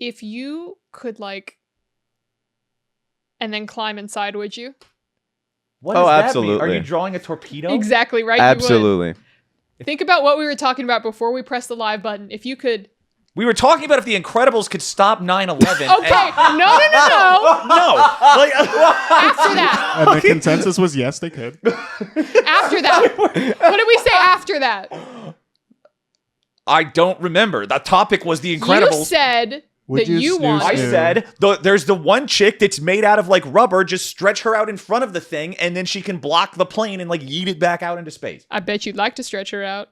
if you could like, and then climb inside, would you? What does that absolutely. mean? Are you drawing a torpedo? Exactly right. You Absolutely. would. Think about what we were talking about before we pressed the live button. If you could. We were talking about if the Incredibles could stop 9/11. Okay, no. No. Like, After that. And the consensus was yes, they could. After that. What did we say after that? I don't remember. The topic was the Incredibles. You said Would that you you snooze wanted. I Ew. said there's the one chick that's made out of like rubber. Just stretch her out in front of the thing, and then she can block the plane and like yeet it back out into space. I bet you'd like to stretch her out.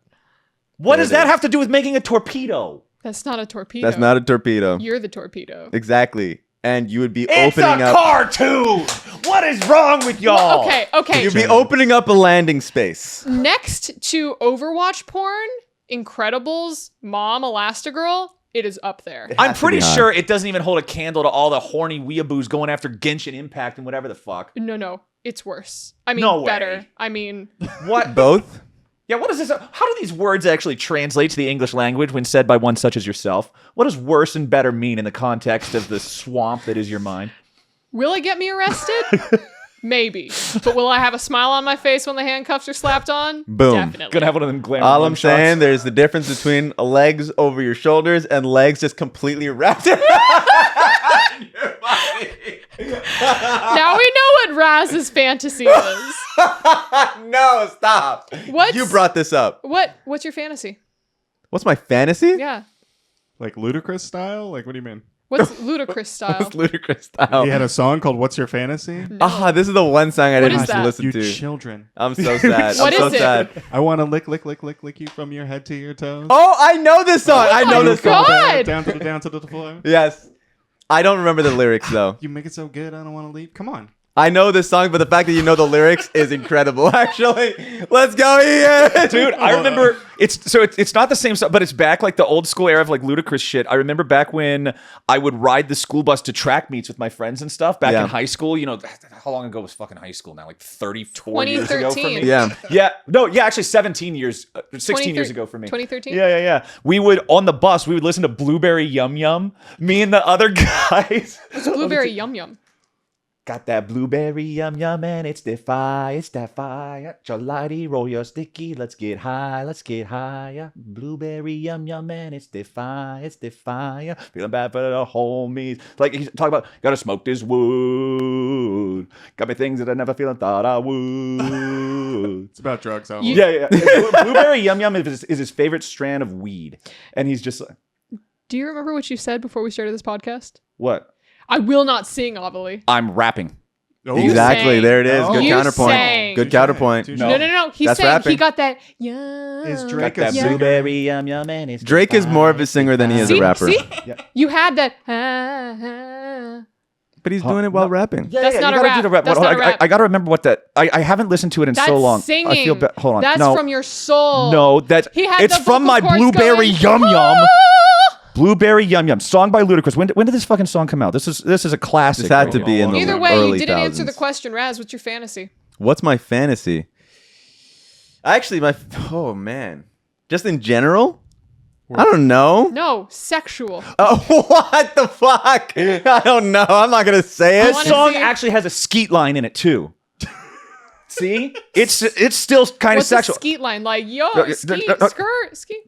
What There does it that is. have to do with making a torpedo? That's not a torpedo. That's not a torpedo. You're the torpedo. Exactly. And you would be It's opening a up. cartoon. What is wrong with y'all? Okay. You'd be opening up a landing space. Next to Overwatch porn, Incredibles, Mom, Elastigirl, it is up there. I'm has to pretty be high. sure it doesn't even hold a candle to all the horny weeaboos going after Genshin Impact and whatever the fuck. No, it's worse. I mean, No way. better. I mean, What? Both? Yeah, what is this? How do these words actually translate to the English language when said by one such as yourself? What does worse and better mean in the context of the swamp that is your mind? will it get me arrested? Maybe. But will I have a smile on my face when the handcuffs are slapped on? Boom. Definitely. Gonna have one of them glamour All I'm shots. saying, there's the difference between legs over your shoulders and legs just completely wrapped around your body. Now we know what Raz's fantasy is. No, stop. What's- You brought this up. What's your fantasy? What's my fantasy? Yeah. Like ludicrous style? Like, what do you mean? What's ludicrous style? What's ludicrous style? He had a song called "What's Your Fantasy." Ah, this is the one song I What didn't is that? listen You to. children. I'm so sad. What I'm so is it? sad. I want to lick you from your head to your toes. Oh, I know this song. I know my this song. God. Down to the floor. Yes. I don't remember the lyrics though. You make it so good, I don't want to leave. Come on. I know this song, but the fact that you know the lyrics is incredible. Actually, let's go, Ian. Dude, I remember it's not the same stuff, but it's back like the old school era of like ludicrous shit. I remember back when I would ride the school bus to track meets with my friends and stuff back Yeah. in high school. You know, how long ago was fucking high school now? Like 34 years ago for 2013. me. Yeah. Yeah. No, yeah, actually 16 years ago for me. 2013? Yeah. We would, on the bus, we would listen to Blueberry Yum Yum. Me and the other guys. It's blueberry yum yum. Got that blueberry yum yum and it's that fire. Cholati, roll your sticky, let's get higher. Blueberry yum yum and it's that fire. Feeling bad for the homies. Like he's talking about, gotta smoke this wood. Got me things that I never feel and thought I would. It's about drugs. Alan. Yeah. Blueberry yum yum is his favorite strand of weed, and he's just like, Do you remember what you said before we started this podcast? what? I will not sing, Ovilee. I'm rapping. Oh. Exactly. sang. There it is. Good You counterpoint. sang. Good counterpoint. Touche. No. He's That's saying rapping. he got that. Yeah. Is Got Drake a that singer? blueberry yum yum and it's Drake is more of a singer than he is a rapper. See? Yeah. You had that. Ah. But he's doing it while rapping. That's not you a gotta rap. do the rap. That's Hold on, not a rap. I gotta remember what that. I haven't listened to it in That's so long. singing. I feel bad. Hold on. That's no, from your soul. no, that's He had it's the from my vocal cords blueberry going, yum yum. "Ah!" Blueberry Yum Yum, song by Ludacris. When did this fucking song come out? This is a classic. This had right to here. be in the Either way, early you didn't answer the thousands. question. Raz, what's your fantasy? What's my fantasy? Actually, oh man, just in general, I don't know. No, sexual. Oh, what the fuck? I don't know. I'm not gonna say I it. wanna This song see- actually has a skeet line in it too. See, it's still kind of What's the sexual. skeet line? Like, yo, Yeah, skeet, yeah, skirt, skeet.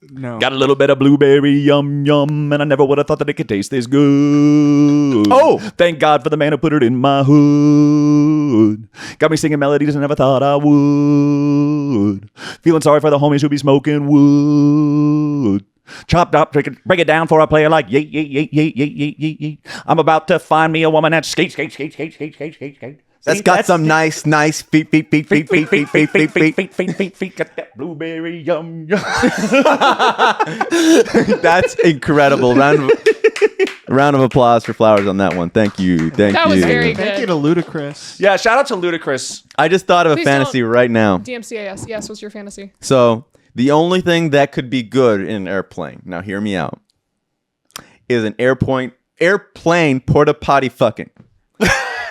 No. Got a little bit of blueberry yum yum, and I never would have thought that it could taste this good. Oh! Thank God for the man who put it in my hood. Got me singing melodies I never thought I would. Feeling sorry for the homies who be smoking wood. Chopped up, break it down for a player like yay. I'm about to find me a woman that skate. That's got some nice feet. Got that blueberry yum yum. That's incredible. Round of applause for Flowers on that one. Thank you. That was very good. Thank you to Ludacris. Yeah, shout out to Ludacris. I just thought of a Please fantasy don't- right now. DMCAS. Yes, what's your fantasy? So the only thing that could be good in an airplane, now hear me out, is an airplane porta potty fucking.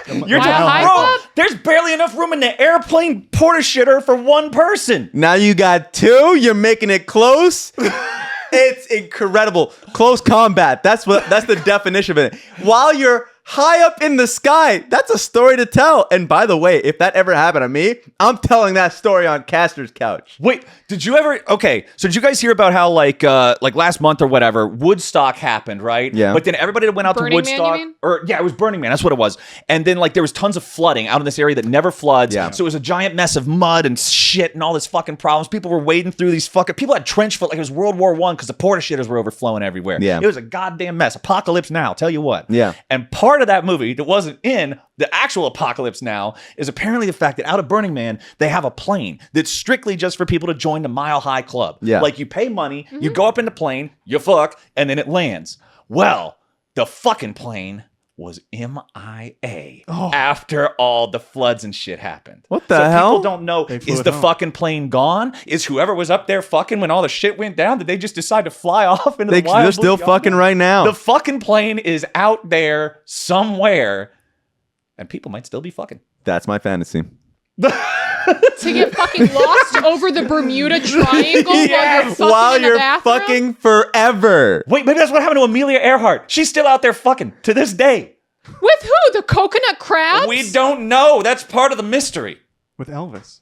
You're Why a talking, high bro. club? There's barely enough room in the airplane porta shitter for one person. Now you got two. You're making it close. It's incredible. Close combat. That's the definition of it. While you're high up in the sky, that's a story to tell. And by the way, if that ever happened to me, I'm telling that story on Castor's couch. Wait, did you ever? Okay, so did you guys hear about how like last month or whatever, Woodstock happened, right? Yeah. But then everybody that went out Burning to Man, Woodstock, you mean? or yeah, it was Burning Man. That's what it was. And then like there was tons of flooding out in this area that never floods. Yeah. So it was a giant mess of mud and shit and all this fucking problems. People were wading through these fucking. People had trench foot like it was World War I because the porta shitters were overflowing everywhere. Yeah. It was a goddamn mess. Apocalypse Now. Tell you what. Yeah. And part of that movie that wasn't in the actual Apocalypse Now is apparently the fact that out of Burning Man, they have a plane that's strictly just for people to join the Mile High Club. Yeah. Like you pay money, you go up in the plane, you fuck, and then it lands. Well, the fucking plane was MIA after all the floods and shit happened. What the so hell? People don't know, They flew is it the home. fucking plane gone? Is whoever was up there fucking when all the shit went down, did they just decide to fly off into the wild They're still blue fucking yonder? right now. The fucking plane is out there somewhere, and people might still be fucking. That's my fantasy. To get fucking lost over the Bermuda Triangle While while you're fucking in the bathroom? fucking forever. Wait, maybe that's what happened to Amelia Earhart. She's still out there fucking to this day. With who? The coconut crabs? We don't know. That's part of the mystery. With Elvis.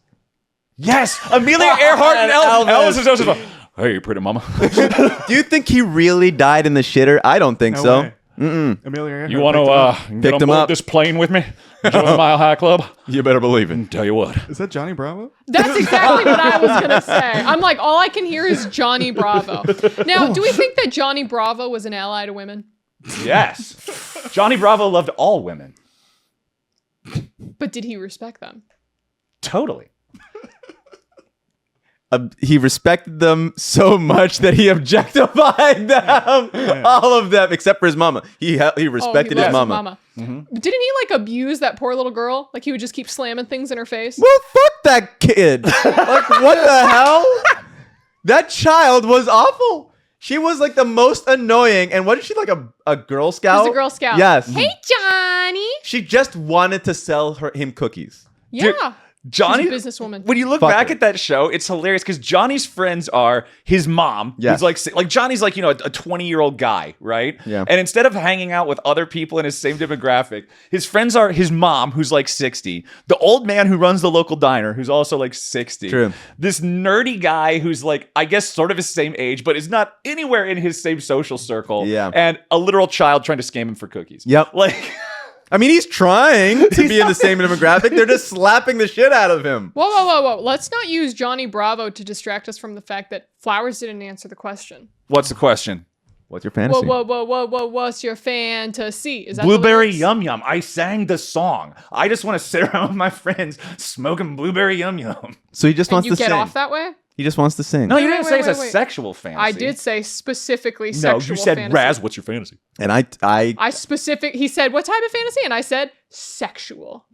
Yes, Amelia Earhart and Elvis. Elvis is like, hey, pretty mama. Do you think he really died in the shitter? I don't think No so. way. Amelia Earhart You want picked him up. to Picked him up. this plane with me? Join the Mile High Club? You better believe it. Tell you what. Is that Johnny Bravo? That's exactly what I was gonna say. I'm like, all I can hear is Johnny Bravo. Now, do we think that Johnny Bravo was an ally to women? Yes. Johnny Bravo loved all women. But did he respect them? Totally. He respected them so much that he objectified them, all of them, except for his mama. He respected his loves mama. Didn't he like abuse that poor little girl? Like he would just keep slamming things in her face? Well, fuck that kid. Like, what the hell? That child was awful. She was like the most annoying. And what is she, like a Girl Scout? She's a Girl Scout. Yes. Hey, Johnny. She just wanted to sell him cookies. Yeah. Johnny, She's a businesswoman. When you look Fuck back her. at that show, it's hilarious because Johnny's friends are his mom, Yes. who's like Johnny's like, you know, a 20-year-old guy, right? Yeah. And instead of hanging out with other people in his same demographic, his friends are his mom, who's like 60, the old man who runs the local diner, who's also like 60. True. This nerdy guy who's like, I guess, sort of his same age, but is not anywhere in his same social circle. Yeah. And a literal child trying to scam him for cookies. Yep. Like. I mean, he's trying to be in the same demographic. They're just slapping the shit out of him. Whoa. Let's not use Johnny Bravo to distract us from the fact that Flowers didn't answer the question. What's the question? What's your fantasy? Whoa. What's your fantasy? Is that Blueberry the lyrics? Yum Yum. I sang the song. I just want to sit around with my friends smoking Blueberry Yum Yum. So he just And wants you to get sing. off that way? He just wants to sing. No, you Wait, didn't wait, say it's wait, a wait. sexual fantasy. I did say specifically No, sexual you said fantasy. Raz, what's your fantasy? And I He said, what type of fantasy? And I said, sexual.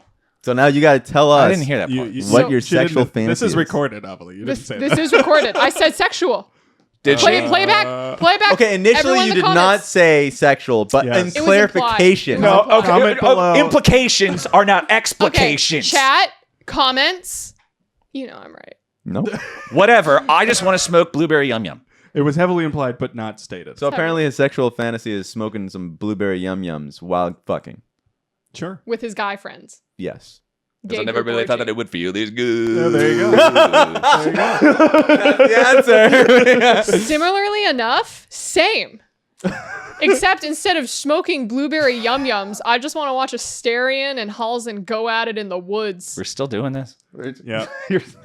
so now you got to tell us. I didn't hear that part. What your She didn't- sexual fantasy This is is. recorded, Ovilee. You didn't This say that. is recorded. I said sexual. Did Play she? back. Okay, initially Everyone in you the did not comments. say sexual, but Yes. in It was clarification. implied. No, okay. Comment below. Implications are not Okay, explications. chat, comments. You know I'm right. Nope. Whatever. I just want to smoke Blueberry Yum Yum. It was heavily implied, but not stated. So apparently his sexual fantasy is smoking some blueberry yum yums while fucking. Sure. With his guy friends. Yes. Gay I never group really thought orgy. that it would feel this good. Yeah, there you go. There you go. That's the answer. Similarly enough, same. Except instead of smoking blueberry yum yums, I just want to watch Asterion and Halsin go at it in the woods. We're still doing this? Yeah. If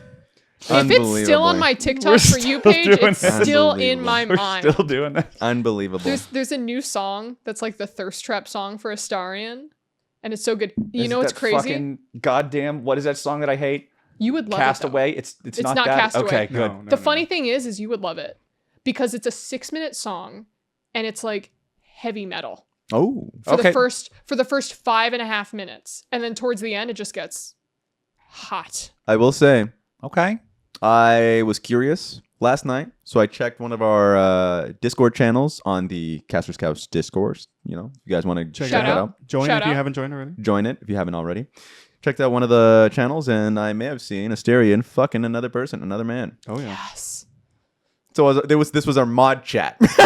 it's still on my TikTok for you page, doing it's this. still in my We're mind. still doing this? Unbelievable. There's a new song that's like the thirst trap song for Astarion, and it's so good. You Is know it what's that crazy? Fucking goddamn, what is that song that I hate? You would love Cast it. though. Away? It's not not that? Cast Away. Okay, good. No, no, The no. funny thing is you would love it because it's a 6-minute song, and it's like heavy metal Oh. for Okay. the first 5.5 minutes, and then towards the end it just gets hot. I will say, Okay. I was curious last night, so I checked one of our Discord channels on the Caster's Couch Discourse. You know, if you guys want to check Shout that out. out, Join Shout if you out. haven't joined already. join it if you haven't already. Checked out one of the channels, and I may have seen Asterion fucking another person, another man. Oh, yeah. Yes. So this was our mod chat. This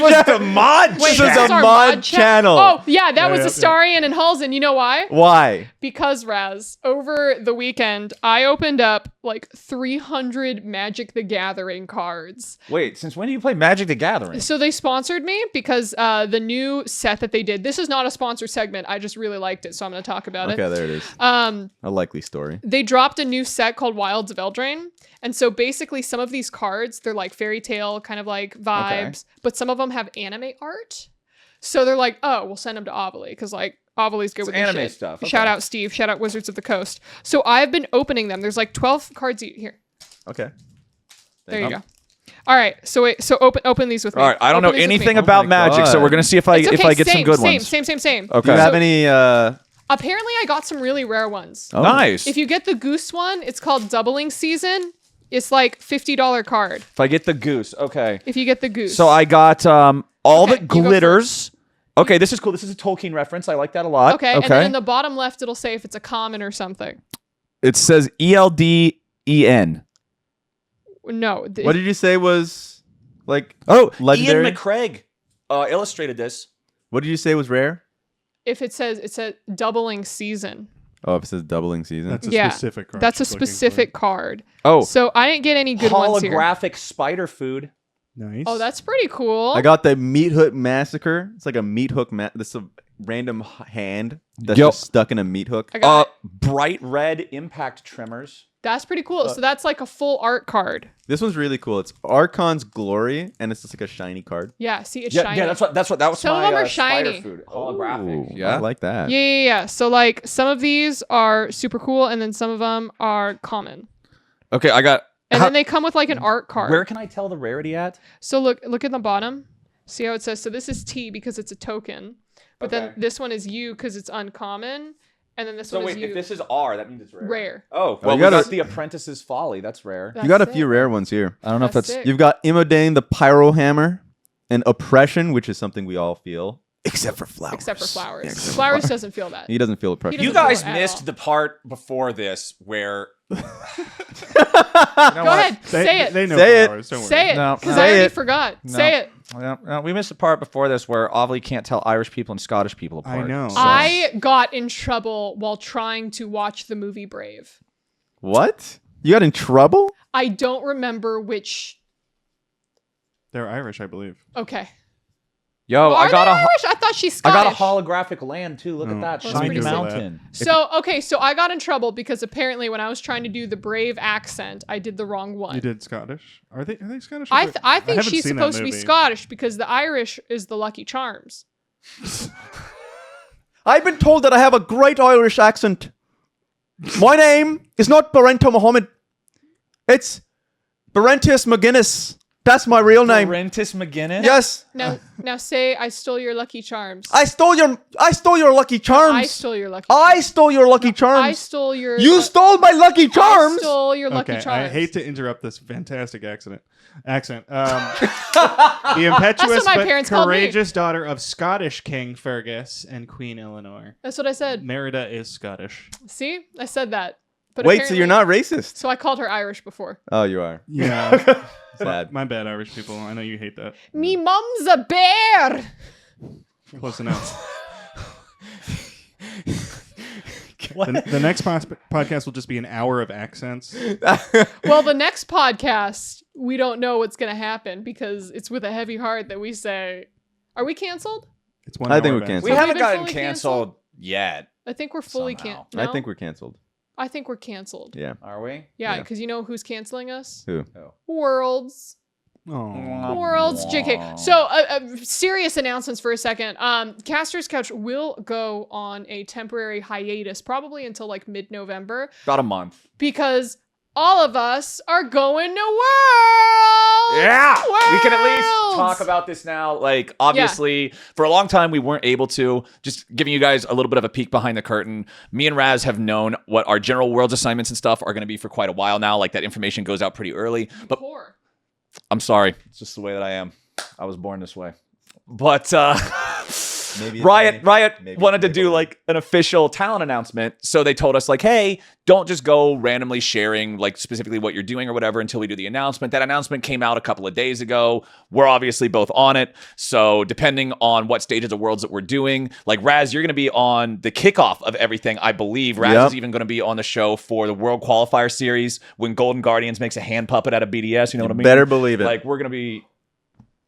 was the mod Wait, This was this is a our mod channel. Oh, yeah, that was yeah. Astarion and Halzen. You know why? Why? Because, Raz, over the weekend, I opened up like 300 Magic the Gathering cards. Wait, since when do you play Magic the Gathering? So they sponsored me because the new set that they did, this is not a sponsored segment. I just really liked it, so I'm going to talk about Okay, it. there it is. Um, A likely story. they dropped a new set called Wilds of Eldraine. And so basically some of these cards, they're like fairy tale kind of like vibes, but some of them have anime art. So they're like, oh, we'll send them to Ovilee because like Ovilee's good with this anime shit. stuff. Shout Okay. out Steve. Shout out Wizards of the Coast. So I've been opening them. There's like 12 cards here. Okay. There you go. All right. So wait. So open these with me. All right, I don't know Open these with anything me. about my Magic, so God. we're gonna see if I It's okay, get some same, good same, ones. Same. Do you have any? Apparently, I got some really rare ones. Oh. Nice. If you get the Goose one, it's called Doubling Season. It's like $50 card. If I get the goose, okay. If you get the Goose. So I got all Okay, the you go glitters. Okay, this is cool. This is a Tolkien reference. I like that a lot. Okay, and then in the bottom left, it'll say if it's a common or something. It says ELDEN. No. What did you say was like? Oh, Legendary? Ian McCraig illustrated this. What did you say was rare? If it says it's a doubling season. Oh, if it says doubling season. That's a Yeah, specific card. That's a she's looking for. specific card. Oh, So I didn't get any good ones here. holographic spider food. Nice. Oh, that's pretty cool. I got the Meat Hook Massacre. It's like a meat hook. This is a random hand that's Yo. just stuck in a meat hook. I got it. Bright red impact trimmers. That's pretty cool. So that's like a full art card. This one's really cool. It's Archon's Glory, and it's just like a shiny card. Yeah, see, it's Yeah, shiny. yeah, that was Some of my them are spider shiny. food. Holographic. Ooh, I like that. Yeah. So like some of these are super cool, and then some of them are common. Okay, I got. And then they come with like an art card. Where can I tell the rarity at? So look at the bottom. See how it says, so this is T because it's a token. But then Okay. this one is U because it's uncommon. And then this So one wait, is U. if this is R, that means it's rare. Rare. Oh, well, you we gotta- got the Apprentice's Folly. That's rare. That's You got a sick. few rare ones here. I don't know That's sick. You've got Immodane the Pyro Hammer, and Oppression, which is something we all feel, except for Flowers. Except for Flowers. Yeah, except for Flowers doesn't feel that. He doesn't feel oppression. He You doesn't guys feel it at missed all. the part before this where. Go ahead. Say it. They know Say it. flowers. Don't worry. Say it. No, Because say I already it. forgot. Say it. No, we missed the part before this where Ovilee can't tell Irish people and Scottish people apart. I know. I got in trouble while trying to watch the movie Brave. What? You got in trouble? I don't remember which. They're Irish, I believe. Okay. Yo, Are I got they a. Irish? I thought she's I Scottish. got a holographic land too. Look at Oh, that that's shiny pretty sick. mountain. So I got in trouble because apparently when I was trying to do the Brave accent, I did the wrong one. You did Scottish. Are they Scottish? or I they- think haven't she's seen that supposed to be movie. Scottish because the Irish is the Lucky Charms. I've been told that I have a great Irish accent. My name is not Barento Muhammad. It's Barentius McGuinness. That's my real name. Rentis McGinnis. Yes. Now say I stole your Lucky Charms. I stole your Lucky Charms. I stole your Lucky I stole your Lucky Charms. I stole your You stole my Lucky I Charms. stole your Lucky Okay, Charms. I hate to interrupt this fantastic accent. The impetuous my but parents called me. courageous daughter of Scottish King Fergus and Queen Eleanor. That's what I said. Merida is Scottish. See? I said that. But Wait, so you're apparently- not racist? So I called her Irish before. Oh, you are. Yeah. Sad. My bad, Irish people. I know you hate that. Me mom's a bear. Close enough. The next podcast will just be an hour of accents. Well, the next podcast, we don't know what's going to happen because it's with a heavy heart that we say, are we canceled? It's one I hour think of we're accents. We Have we haven't been gotten fully canceled yet. I think we're fully Somehow. canceled. I think we're canceled. I think we're canceled. Yeah. Are we? Yeah, Yeah. because you know who's canceling us? Who? Worlds. Oh. Worlds, JK. So, serious announcements for a second. Caster's Couch will go on a temporary hiatus, probably until like mid-November, About a month. because all of us are going to Worlds. Yeah, we can at least Worlds! talk about this now. Like, obviously, for a long time, we weren't able to. Just giving you guys a little bit of a peek behind the curtain. Me and Raz have known what our general Worlds assignments and stuff are going to be for quite a while now. Like, that information goes out pretty early. But Poor. I'm sorry. It's just the way that I am. I was born this way. But Maybe Riot maybe wanted to it's do Maple. like an official talent announcement, so they told us like, hey, don't just go randomly sharing like specifically what you're doing or whatever until we do the announcement. That announcement came out a couple of days ago. We're obviously both on it, so depending on what stages of Worlds that we're doing, like Raz, you're going to be on the kickoff of everything, I believe. Raz is even going to be on the show for the World Qualifier Series when Golden Guardians makes a hand puppet out of BDS. You know what I mean? Better believe it. Like we're going to be,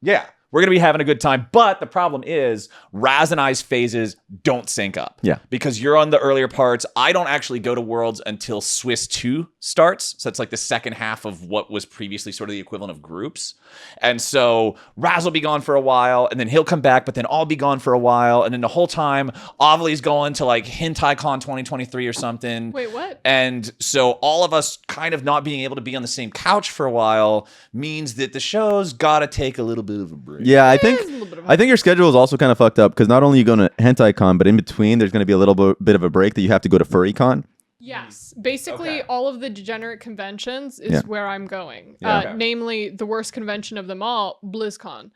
yeah. We're going to be having a good time, but the problem is Raz and I's phases don't sync up. Yeah. Because you're on the earlier parts. I don't actually go to Worlds until Swiss 2 starts. So it's like the second half of what was previously sort of the equivalent of groups. And so Raz will be gone for a while, and then he'll come back, but then I'll be gone for a while. And then the whole time, Ovilee's going to like HentaiCon 2023 or something. Wait, what? And so all of us kind of not being able to be on the same couch for a while means that the show's got to take a little bit of a break. Yeah, I think It's a little bit of your schedule is also kind of fucked up because not only are you going to HentaiCon, but in between there's going to be a little bit of a break that you have to go to FurryCon. Yes. Basically, Okay. all of the degenerate conventions is where I'm going. Okay. Namely, the worst convention of them all, BlizzCon.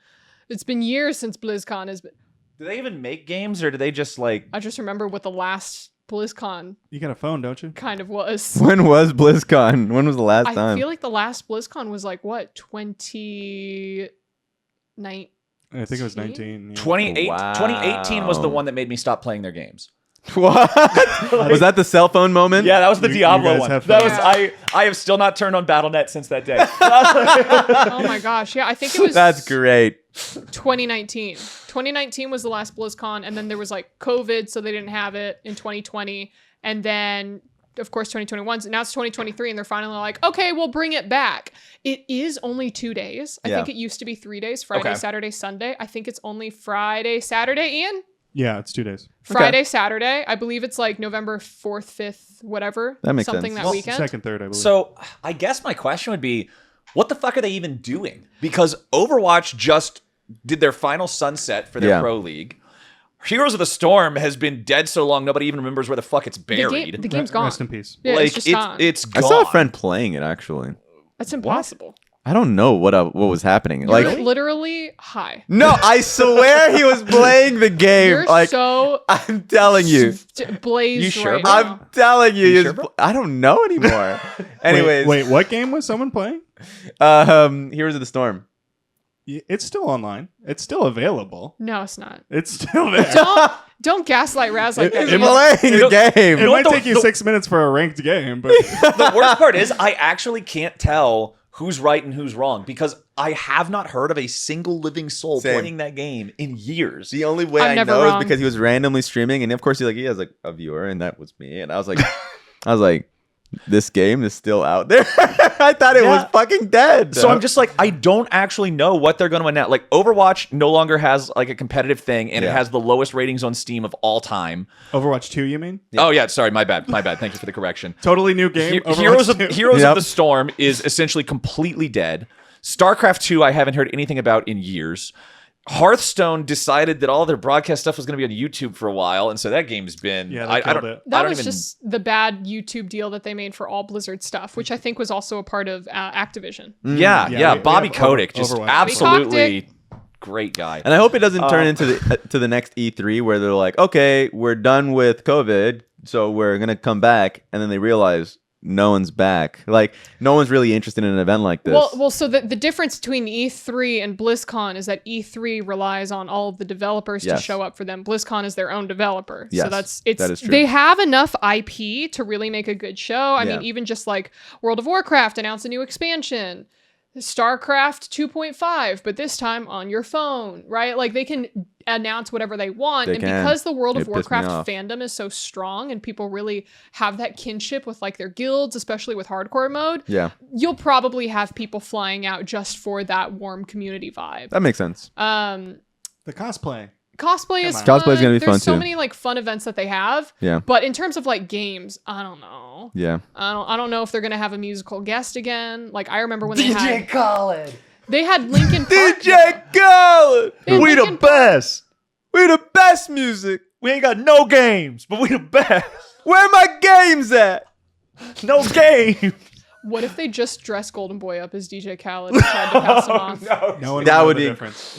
It's been years since BlizzCon has been. Do they even make games, or do they just like? I just remember what the last BlizzCon You got a phone, don't you? kind of was. When was BlizzCon? When was the last I time? feel like the last BlizzCon was like, what, 2019? I think it was 19. Yeah. 2018 was the Wow. one that made me stop playing their games. What? Was that the cell phone moment? Yeah, that was the You Diablo guys one. have That fun. was Yeah. I have still not turned on BattleNet since that day. Oh my gosh. Yeah, I think it was That's great. 2019. 2019 was the last BlizzCon, and then there was like COVID, so they didn't have it in 2020. And then, of course, 2021. So now it's 2023, and they're finally like, okay, we'll bring it back. It is only 2 days. I Yeah. think it used to be 3 days, Friday, Okay. Saturday, Sunday. I think it's only Friday, Saturday, Ian? Yeah, it's 2 days. Friday, Saturday. I believe it's like November 4th, 5th, whatever. That makes something sense. that Well, weekend. Second, third, I believe. So I guess my question would be, what the fuck are they even doing? Because Overwatch just did their final sunset for their Yeah. Pro League. Heroes of the Storm has been dead so long nobody even remembers where the fuck it's buried. The game's gone. Rest in peace. Yeah, like it's just gone. it's I gone. saw a friend playing it actually. That's impossible. I don't know what was happening. You're Like literally high. no, I swear he was playing the game. You're Like so I'm telling you. blazed You sure, right bro? now. I'm telling you. You he's sure, bro? I don't know anymore. Anyways, Wait, what game was someone playing? Heroes of the Storm. It's still online. It's still available. No, it's not. It's still there. Don't gaslight Raz like that. It He's Ian. playing you the game. It know might what take you 6 minutes for a ranked game, but The worst part is I actually can't tell who's right and who's wrong because I have not heard of a single living soul Same. playing that game in years. The only way I'm I never know wrong. is because he was randomly streaming, and of course he has like a viewer, and that was me. And I was like, this game is still out there. I thought it was Yeah. fucking dead. So I'm just like, I don't actually know what they're going to announce. Like, Overwatch no longer has like a competitive thing, and it Yeah. has the lowest ratings on Steam of all time. Overwatch 2, you mean? Oh yeah, sorry, my bad. Thank you for the correction. Totally new game. Overwatch Heroes of 2. Heroes Yep. of the Storm is essentially completely dead. StarCraft 2, I haven't heard anything about in years. Hearthstone decided that all their broadcast stuff was going to be on YouTube for a while, and so that game's been. Yeah, they I killed don't. it. I That don't was even. just the bad YouTube deal that they made for all Blizzard stuff, which I think was also a part of Activision. Yeah, Yeah, yeah. we Bobby have Kotick, just Overwatch. absolutely great guy. And I hope it doesn't turn into the next E3 where they're like, okay, we're done with COVID, so we're gonna come back, and then they realize no one's back. Like no one's really interested in an event like this. Well, so the difference between E3 and BlizzCon is that E3 relies on all of the developers to Yes. show up for them. BlizzCon is their own developer. Yes, So that is true. they have enough IP to really make a good show. I Yeah. mean, even just like World of Warcraft announced a new expansion. StarCraft 2.5, but this time on your phone, right? Like they can announce whatever they want. They And can. because the World of It pissed me Warcraft off. fandom is so strong and people really have that kinship with like their guilds, especially with hardcore mode, yeah, you'll probably have people flying out just for that warm community vibe. that makes sense. The cosplay. Cosplay is on. fun. Cosplay's gonna be There's fun, so too. many like fun events that they have. Yeah, But in terms of like games, I don't know. yeah. I don't know if they're gonna have a musical guest again. Like I remember when they had Khaled. they had Linkin Park. DJ Khaled, Hey, we the Linkin Park- best. We the best music. We ain't got no games, but we the best. Where my games at? No game. What if they just dress Golden Boy up as DJ Khaled and tried to pass him off? No one That will would know the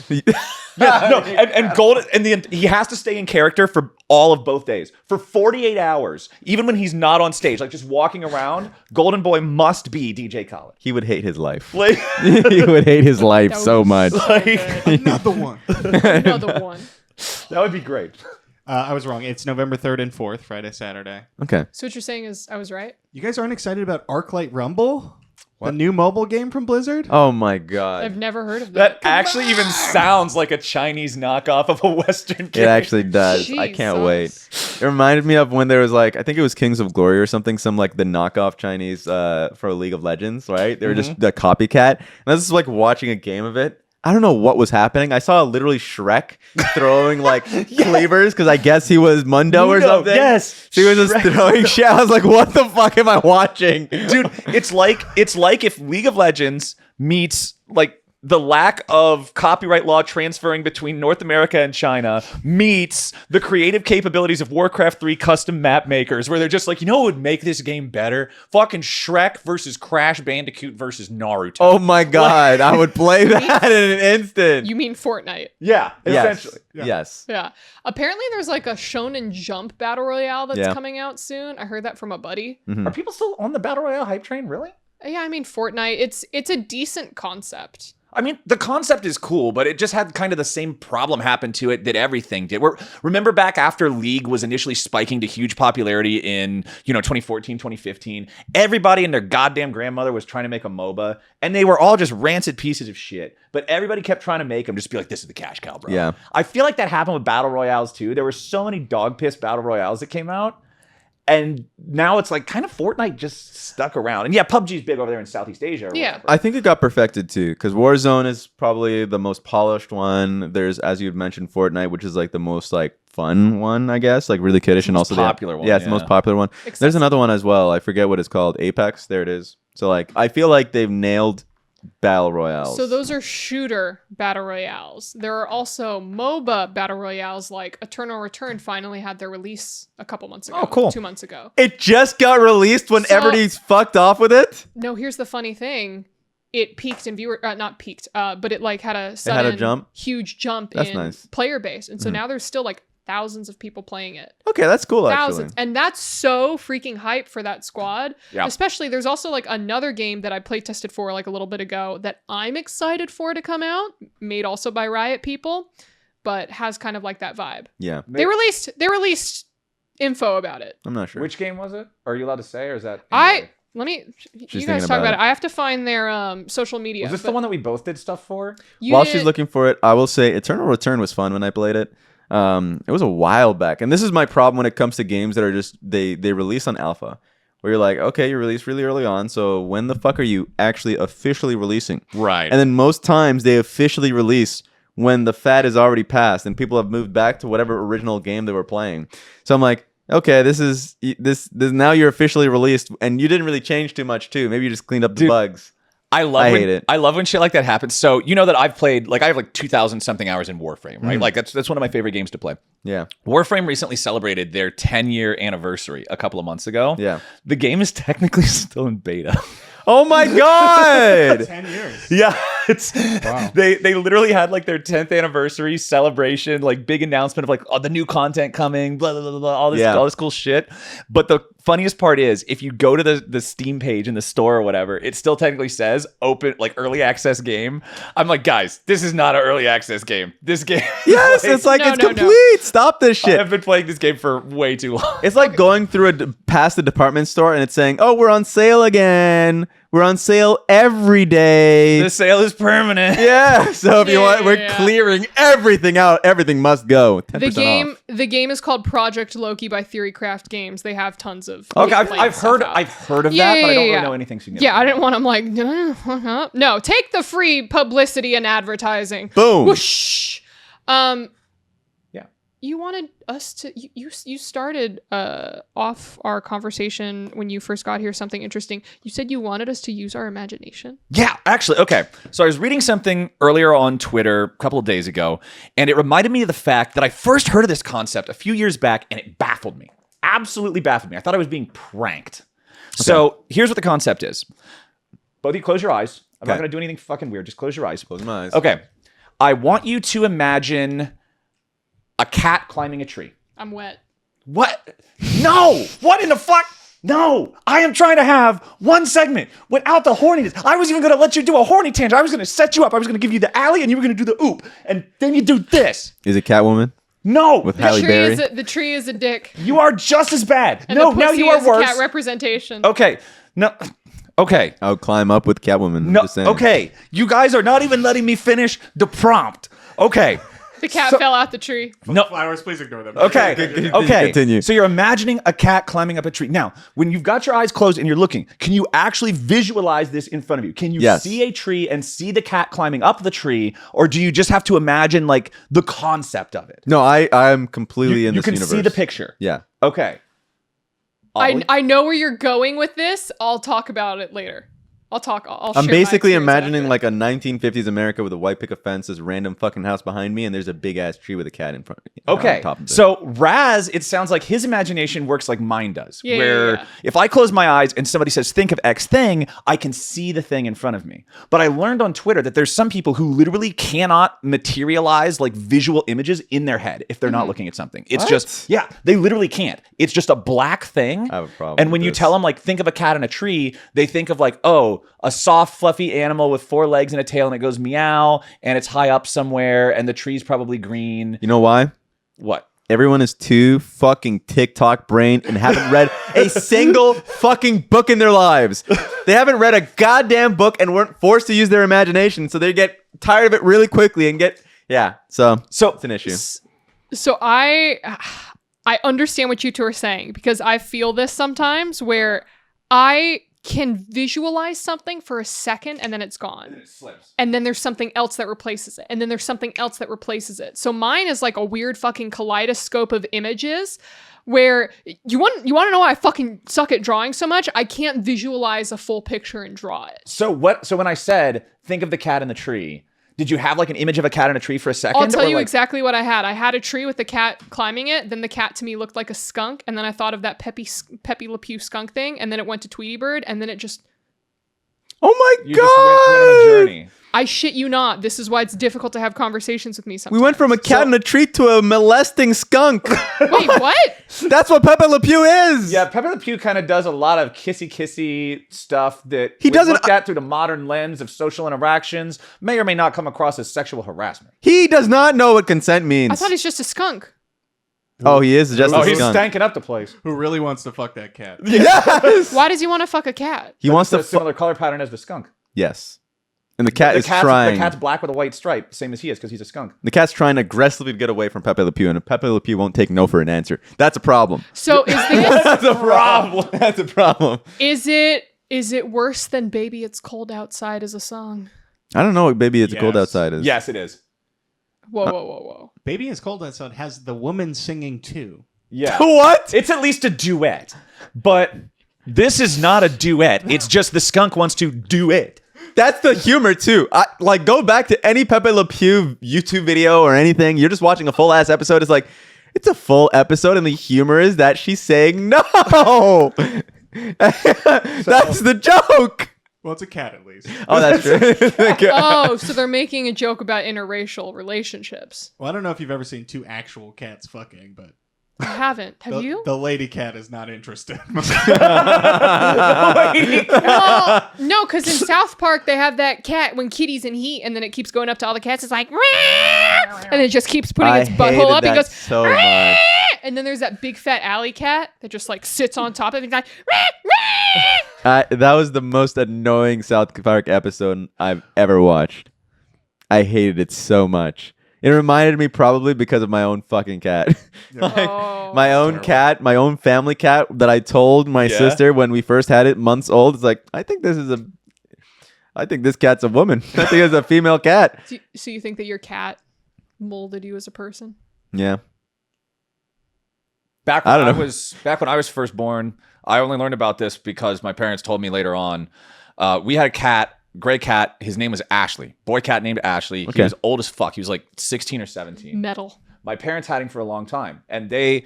be- difference. Yeah, no, and Golden he has to stay in character for all of both days for 48 hours, even when he's not on stage, like just walking around. Golden Boy must be DJ Khaled. He would hate his life. Like, He would hate his life That would so be much. so good. Another one. Another one. that would be great. I was wrong. It's November 3rd and 4th, Friday, Saturday. Okay. So what you're saying is I was right? You guys aren't excited about Arclight Rumble? The new mobile game from Blizzard? Oh my god. I've never heard of That that. actually even sounds like a Chinese knockoff of a Western game. It actually does. I can't wait. Jesus. It reminded me of when there was like, I think it was Kings of Glory or something, some like the knockoff Chinese for League of Legends, right? They were just the copycat. And I was just like watching a game of it. I don't know what was happening. I saw literally Shrek throwing like cleavers because I guess he was Mundo or something. Yes. So he was just throwing shit. I was like, what the fuck am I watching? Dude, it's like if League of Legends meets like the lack of copyright law transferring between North America and China meets the creative capabilities of Warcraft 3 custom map makers, where they're just like, you know what would make this game better? Fucking Shrek versus Crash Bandicoot versus Naruto. Oh my god, I would play that in an instant. You mean Fortnite? Yeah, Yes. essentially. Yes. Yeah. Apparently there's like a Shonen Jump Battle Royale that's Yeah. coming out soon. I heard that from a buddy. Are people still on the Battle Royale hype train, really? Yeah, I mean Fortnite. It's a decent concept. I mean, the concept is cool, but it just had kind of the same problem happen to it that everything did. Remember back after League was initially spiking to huge popularity in, 2014, 2015, everybody and their goddamn grandmother was trying to make a MOBA, and they were all just rancid pieces of shit. But everybody kept trying to make them, just be like, this is the cash cow, bro. Yeah. I feel like that happened with Battle Royales, too. There were so many dog piss Battle Royales that came out. And now it's like kind of Fortnite just stuck around. And yeah, PUBG's big over there in Southeast Asia. Or Yeah. whatever. I think it got perfected too, because Warzone is probably the most polished one. There's, as you had mentioned, Fortnite, which is like the most like fun one, I guess, like really kiddish, and most also popular one, Yeah, it's the yeah. most popular one. There's Accessible. another one as well. I forget what it's called. Apex. There it is. So like, I feel like they've nailed battle royales. So those are shooter battle royales. There are also MOBA battle royales, like Eternal Return finally had their release a couple months ago. Oh, cool. 2 months ago. It just got released when So- everybody's fucked off with it. No, here's the funny thing. It peaked in viewer, not peaked, but it like had a sudden jump? huge jump That's in nice. player base. And so now there's still like thousands of people playing it. Okay, that's cool Thousands. actually. And that's so freaking hype for that squad. Yeah. Especially there's also like another game that I play tested for like a little bit ago that I'm excited for to come out, made also by Riot people, but has kind of like that vibe. Yeah, They released info about it. I'm not sure. Which game was it? Are you allowed to say, or is that? Let me She's you guys thinking talk about about it. it. I have to find their social media. Was this the but one that we both did stuff for? you While did- she's looking for it, I will say Eternal Return was fun when I played it. It was a while back, and this is my problem when it comes to games that are just they release on alpha, where you're like, okay, you released really early on, so when the fuck are you actually officially releasing? Right. And then most times they officially release when the fad is already passed and people have moved back to whatever original game they were playing. So I'm like, okay, this now you're officially released, and you didn't really change too much too. Maybe you just cleaned up the Dude, bugs. I hate it. I love when shit like that happens. So you know that I've played I have 2,000 something hours in Warframe, right? Like that's one of my favorite games to play. Yeah. Warframe recently celebrated their 10-year anniversary a couple of months ago. Yeah. The game is technically still in beta. Oh my god! 10 years. Yeah, it's Wow. they literally had like their 10th anniversary celebration, like big announcement of like the new content coming, blah blah blah, blah all this cool shit. But the funniest part is if you go to the Steam page in the store or whatever, it still technically says open like early access game. I'm like, guys, this is not an early access game. This game, Yes, it's like No, it's no, no. complete. Stop this shit. I've been playing this game for way too long. It's like going through past the department store and it's saying, "Oh, we're on sale again. We're on sale every day." The sale is permanent. Yeah. So if you want, we're Yeah. clearing everything out. Everything must go. 10% off. The game is called Project Loki by Theorycraft Games. They have tons of Okay, playing I've stuff heard out. I've heard of Yeah, that, but I yeah, don't yeah. really know anything significant. Yeah, I didn't want them like no, take the free publicity and advertising. Boom. Whoosh. Yeah. You wanted us to you started off our conversation when you first got here something interesting. You said you wanted us to use our imagination. Yeah, actually, okay. So I was reading something earlier on Twitter a couple of days ago, and it reminded me of the fact that I first heard of this concept a few years back, and it baffled me. Absolutely baffled me. I thought I was being pranked. So here's what the concept is. Both of you close your eyes. I'm not Okay. going to do anything fucking weird. Just close your eyes. Close my eyes. Okay. I want you to imagine a cat climbing a tree. I'm wet. What? No! What in the fuck? No! I am trying to have one segment without the horniness. I was even going to let you do a horny tangent. I was going to set you up. I was going to give you the alley and you were going to do the oop. And then you do this. Is it Catwoman No! with The Halle tree, Berry? the tree is a dick. You are just as bad. And No, the now pussy you are is a worse. cat representation. Okay. No. Okay. I would climb up with Catwoman. I'm No. just saying. Okay. You guys are not even letting me finish the prompt. Okay. The cat So- fell out the tree. No. Flowers, please ignore them. Okay. Okay. Continue. So you're imagining a cat climbing up a tree. Now, when you've got your eyes closed and you're looking, can you actually visualize this in front of you? Can you Yes. see a tree and see the cat climbing up the tree, or do you just have to imagine like the concept of it? No, I'm completely in You this can universe. see the picture. Yeah. Okay. I know where you're going with this. I'll talk about it later. I'll share I'm my basically experience imagining after. like a 1950s America with a white picket fence, this random fucking house behind me, and there's a big ass tree with a cat in front of me. Okay, On top of it. so Raz, it sounds like his imagination works like mine does. Yeah, where yeah. if I close my eyes and somebody says, think of X thing, I can see the thing in front of me. But I learned on Twitter that there's some people who literally cannot materialize like visual images in their head if they're not looking at something. It's What? just, yeah, they literally can't. It's just a black thing. I have a problem And when with you this. tell them, like, think of a cat in a tree, they think of like, oh, a soft, fluffy animal with 4 legs and a tail and it goes meow and it's high up somewhere and the tree's probably green. You know why? What? Everyone is too fucking TikTok brained and haven't read a single fucking book in their lives. They haven't read a goddamn book and weren't forced to use their imagination, so they get tired of it really quickly and get So it's an issue. So I understand what you two are saying because I feel this sometimes where I can visualize something for a second and then it's gone. It slips. And then there's something else that replaces it. And then there's something else that replaces it. So mine is like a weird fucking kaleidoscope of images where you want to know why I fucking suck at drawing so much? I can't visualize a full picture and draw it. So when I said think of the cat in the tree, did you have like an image of a cat in a tree for a second? I'll tell or you like, exactly what I had. I had a tree with the cat climbing it. Then the cat to me looked like a skunk. And then I thought of that Pepe LePew skunk thing. And then it went to Tweety Bird. And then it just... Oh my You just went on a god! journey. I shit you not. This is why it's difficult to have conversations with me sometimes. We went from a cat in a tree to a molesting skunk. Wait, what? That's what Pepe Le Pew is. Yeah, Pepe Le Pew kind of does a lot of kissy stuff that He when doesn't- looked at through the modern lens of social interactions may or may not come across as sexual harassment. He does not know what consent means. I thought he's just a skunk. Oh, he is just Oh, a he's skunk. stanking up the place. Who really wants to fuck that cat? Yes. Why does he want to fuck a cat? He wants It's to. a similar color pattern as the skunk. Yes. And the cat is trying. The cat's black with a white stripe, same as he is because he's a skunk. The cat's trying aggressively to get away from Pepe Le Pew, and Pepe Le Pew won't take no for an answer. That's a problem. So is this That's a problem. That's a problem. is it worse than Baby It's Cold Outside as a song? I don't know what Baby It's Cold Yes. Outside is. Yes, it is. Whoa. Baby It's Cold Outside has the woman singing too. Yeah. What? It's at least a duet, but this is not a duet. It's just the skunk wants to do it. That's the humor too. Like go back to any Pepe Le Pew YouTube video or anything. You're just watching a full ass episode. It's like it's a full episode, and the humor is that she's saying no. That's the joke. Well, it's a cat at least. Oh, that's true. Oh, so they're making a joke about interracial relationships. Well, I don't know if you've ever seen 2 actual cats fucking, but I haven't. Have you? The lady cat is not interested. Well, no, because in South Park they have that cat when Kitty's in heat, and then it keeps going up to all the cats. It's like, "Meow," and it just keeps putting I its butthole hated up and that goes, so much. and then there's that big fat alley cat that just like sits on top of it. And like, That was the most annoying South Park episode I've ever watched. I hated it so much. It reminded me probably because of my own fucking cat. Like, Oh. my own cat, my own family cat that I told my Yeah. sister when we first had it, months old. It's like, I think this cat's a woman. I think it's a female cat. So you think that your cat molded you as a person? Yeah. Back when I don't I know. was first born, I only learned about this because my parents told me later on. We had a cat, gray cat. His name was Ashley. Boy cat named Ashley. Okay. He was old as fuck. He was like 16 or 17. Metal. My parents had him for a long time, and they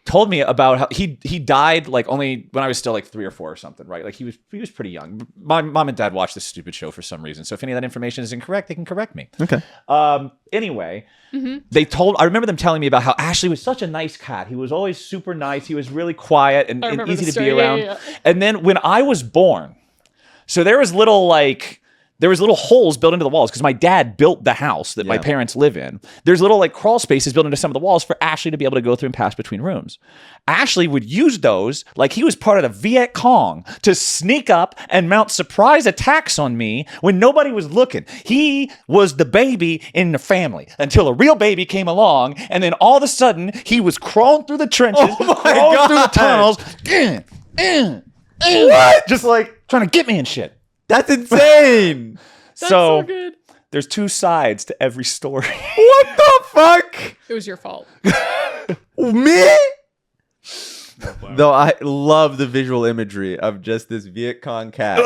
told me about how he died like only when I was still like 3 or 4 or something, right? Like he was pretty young. My mom and dad watched this stupid show for some reason, so if any of that information is incorrect, they can correct me. Okay. Anyway, I remember them telling me about how Ashley was such a nice cat. He was always super nice. He was really quiet and easy to be around. Yeah. And then when I was born, so there was little holes built into the walls because my dad built the house that my parents live in. There's little like crawl spaces built into some of the walls for Ashley to be able to go through and pass between rooms. Ashley would use those like he was part of the Viet Cong to sneak up and mount surprise attacks on me when nobody was looking. He was the baby in the family until a real baby came along, and then all of a sudden he was crawling through the trenches, crawling through the tunnels, what? Just like trying to get me and shit. That's insane. That's so good. There's 2 sides to every story. What the fuck? It was your fault. Me? Though I love the visual imagery of just this Viet Cong cat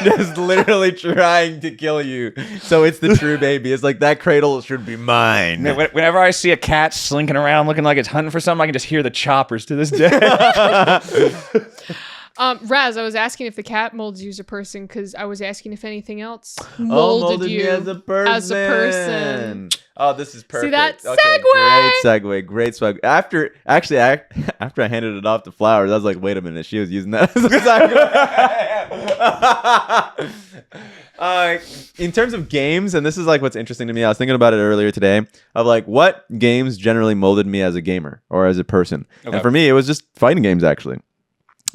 just literally trying to kill you. So it's the true baby. It's like, that cradle should be mine. Whenever I see a cat slinking around looking like it's hunting for something, I can just hear the choppers to this day. Raz, I was asking if the cat molds you as a person because I was asking if anything else molded you me as a person. Oh, this is perfect. See that segue? Great segue. After I handed it off to Flowers, I was like, wait a minute, she was using that as a segue. In terms of games, and this is like what's interesting to me, I was thinking about it earlier today, of like what games generally molded me as a gamer or as a person. Okay. And for me, it was just fighting games, actually.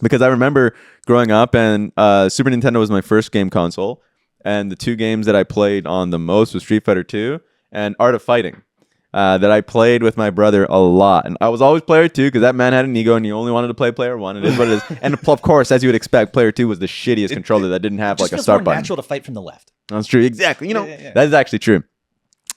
Because I remember growing up, and Super Nintendo was my first game console, and the 2 games that I played on the most was Street Fighter 2 and Art of Fighting, that I played with my brother a lot. And I was always player 2 because that man had an ego and he only wanted to play player 1. It is what it is. And of course, as you would expect, player 2 was the shittiest controller that didn't have like a start button. It's natural to fight from the left. That's true. Exactly. You know, that is actually true.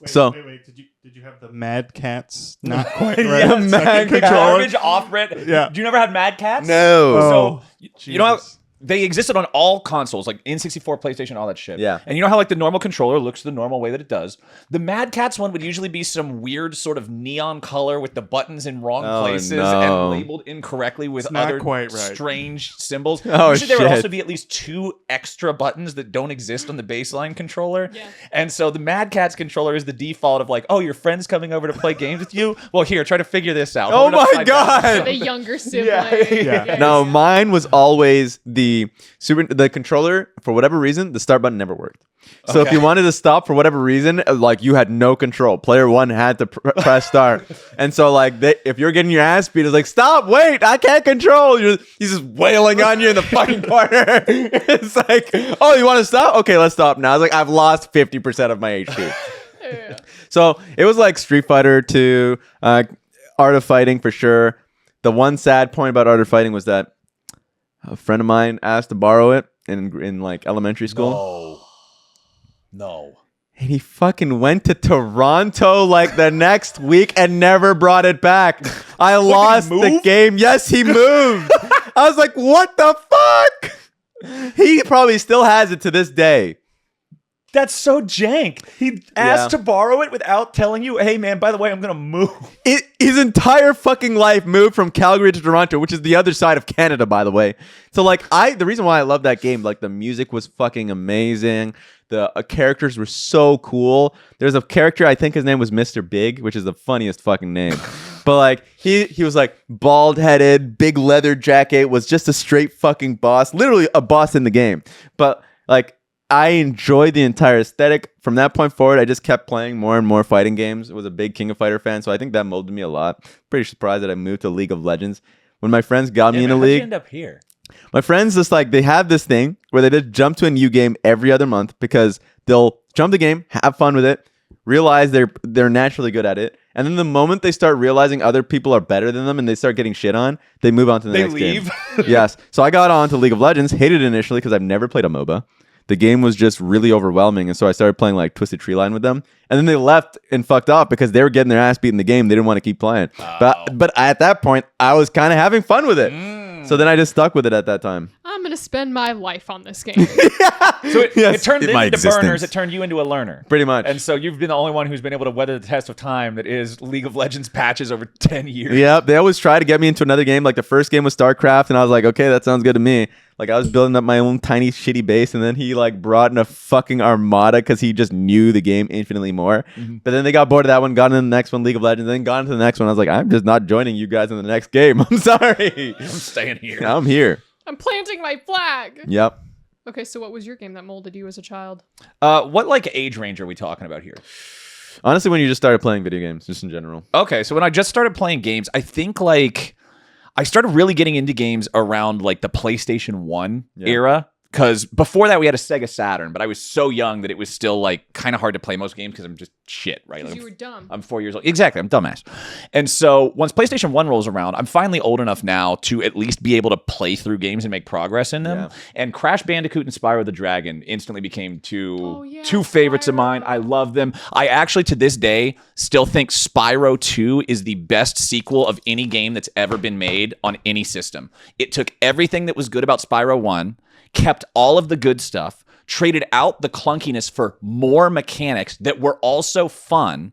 Wait. Did you have the Mad Cats? Not quite right. Yeah, Mad Cats. Garbage off-brand. Yeah. Do you never have Mad Cats? No. So you know how they existed on all consoles, like N64, PlayStation, all that shit. Yeah. And you know how like the normal controller looks the normal way that it does? The Mad Catz one would usually be some weird sort of neon color with the buttons in wrong places and labeled incorrectly with other strange symbols. Usually there would also be at least 2 extra buttons that don't exist on the baseline controller. Yeah. And so the Mad Catz controller is the default of like, oh, your friend's coming over to play games with you? Well, here, try to figure this out. Oh my God. The younger sibling. Yeah. No, mine was always the controller, for whatever reason, the start button never worked. So if you wanted to stop for whatever reason, like you had no control. Player 1 had to press start. And so like if you're getting your ass beat, it's like, stop, wait, I can't control. He's just wailing on you in the fucking corner. It's like, oh, you want to stop? Okay, let's stop now. It's like, I've lost 50% of my HP. Yeah. So it was like Street Fighter 2, Art of Fighting for sure. The one sad point about Art of Fighting was that a friend of mine asked to borrow it in like elementary school. No. And he fucking went to Toronto like the next week and never brought it back. I lost the game. Yes, he moved. I was like, what the fuck? He probably still has it to this day. That's so jank. He asked to borrow it without telling you, hey, man, by the way, I'm going to move. His entire fucking life moved from Calgary to Toronto, which is the other side of Canada, by the way. So, like, the reason why I love that game, like, the music was fucking amazing. The characters were so cool. There's a character, I think his name was Mr. Big, which is the funniest fucking name. But, like, he was, like, bald-headed, big leather jacket, was just a straight fucking boss. Literally a boss in the game. But, like, I enjoyed the entire aesthetic. From that point forward, I just kept playing more and more fighting games. I was a big King of Fighter fan, so I think that molded me a lot. Pretty surprised that I moved to League of Legends. When my friends got me in the league. How'd you end up here? My friends just like, they have this thing where they just jump to a new game every other month because they'll jump the game, have fun with it, realize they're naturally good at it. And then the moment they start realizing other people are better than them and they start getting shit on, they move on to the next game. They leave? Yes. So I got on to League of Legends, hated it initially because I've never played a MOBA. The game was just really overwhelming, and so I started playing like Twisted Tree Line with them. And then they left and fucked off because they were getting their ass beat in the game. They didn't want to keep playing. But at that point, I was kind of having fun with it. So then I just stuck with it at that time. I'm gonna spend my life on this game. So it turned in my into existence. burners. It turned you into a learner. Pretty much. And so you've been the only one who's been able to weather the test of time that is League of Legends patches over 10 years. Yep, they always try to get me into another game. Like the first game was StarCraft, and I was like, okay, that sounds good to me. Like I was building up my own tiny shitty base, and then he like brought in a fucking armada because he just knew the game infinitely more. But then they got bored of that one, got into the next one, League of Legends, then got into the next one. I was like, I'm just not joining you guys in the next game. I'm sorry. I'm staying here. I'm here. I'm planting my flag. Yep. Okay, so what was your game that molded you as a child? What like age range are we talking about here? Honestly, when you just started playing video games, just in general. Okay, so when I just started playing games, I think like I started really getting into games around like the PlayStation 1 era. Because before that, we had a Sega Saturn, but I was so young that it was still like kind of hard to play most games because I'm just shit, right? Like, You were dumb. I'm 4 years old. Exactly. I'm dumbass. And so once PlayStation 1 rolls around, I'm finally old enough now to at least be able to play through games and make progress in them. Yeah. And Crash Bandicoot and Spyro the Dragon instantly became two yeah, favorites of Spyro. mine. I love them. I actually, to this day, still think Spyro 2 is the best sequel of any game that's ever been made on any system. It took everything that was good about Spyro 1, kept all of the good stuff, traded out the clunkiness for more mechanics that were also fun,